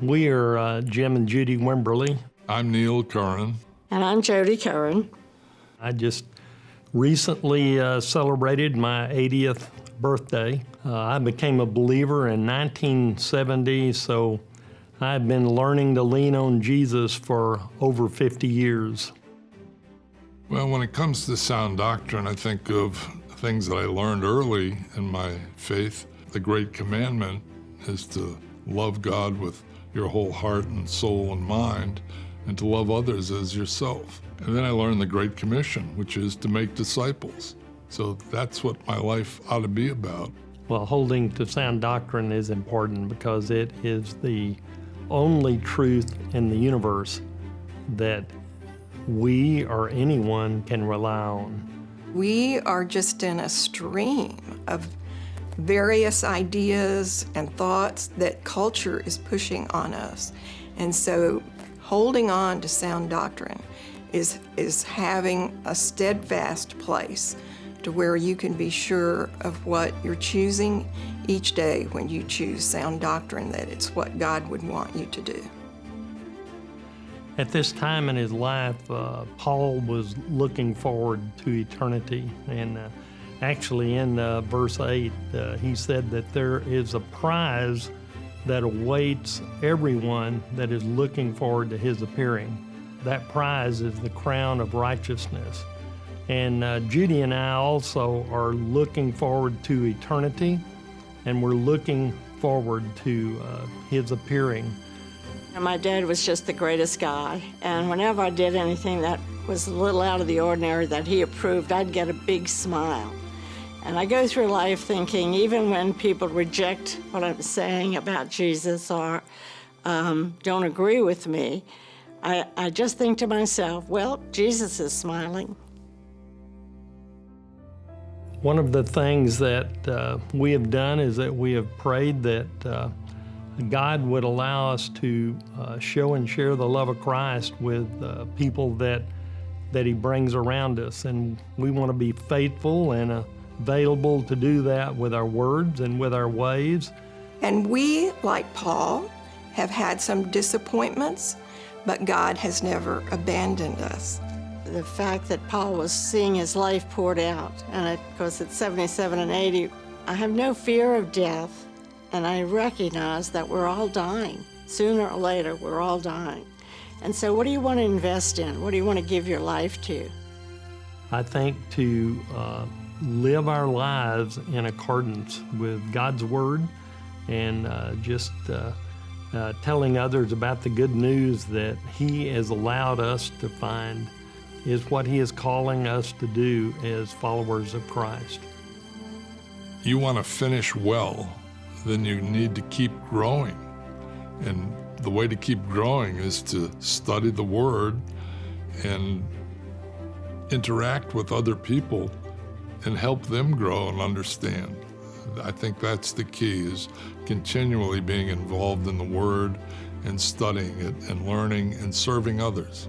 We are Jim and Judy Wimberly. I'm Neil Curran. And I'm Jody Curran. I just recently celebrated my 80th birthday. I became a believer in 1970, so I've been learning to lean on Jesus for over 50 years. Well, when it comes to sound doctrine, I think of things that I learned early in my faith. The great commandment is to love God with your whole heart and soul and mind, and to love others as yourself. And then I learned the Great Commission, which is to make disciples. So that's what my life ought to be about. Well, holding to sound doctrine is important because it is the only truth in the universe that we or anyone can rely on. We are just in a stream of various ideas and thoughts that culture is pushing on us. And so holding on to sound doctrine is having a steadfast place to where you can be sure of what you're choosing each day when you choose sound doctrine, that it's what God would want you to do. At this time in his life, Paul was looking forward to eternity. And actually in verse 8, he said that there is a prize that awaits everyone that is looking forward to his appearing. That prize is the crown of righteousness. And Judy and I also are looking forward to eternity, and we're looking forward to his appearing. And my dad was just the greatest guy, and whenever I did anything that was a little out of the ordinary that he approved, I'd get a big smile. And I go through life thinking, even when people reject what I'm saying about Jesus or don't agree with me, I just think to myself, well, Jesus is smiling. One of the things that we have done is that we have prayed that God would allow us to show and share the love of Christ with people that he brings around us. And we want to be faithful and available to do that with our words and with our ways. And we, like Paul, have had some disappointments, but God has never abandoned us. The fact that Paul was seeing his life poured out, and of course at 77 and 80, I have no fear of death, and I recognize that we're all dying. Sooner or later, we're all dying. And so what do you want to invest in? What do you want to give your life to? I think to live our lives in accordance with God's Word and just telling others about the good news that He has allowed us to find is what He is calling us to do as followers of Christ. You want to finish well, then you need to keep growing. And the way to keep growing is to study the Word and interact with other people and help them grow and understand. I think that's the key, is continually being involved in the Word and studying it and learning and serving others.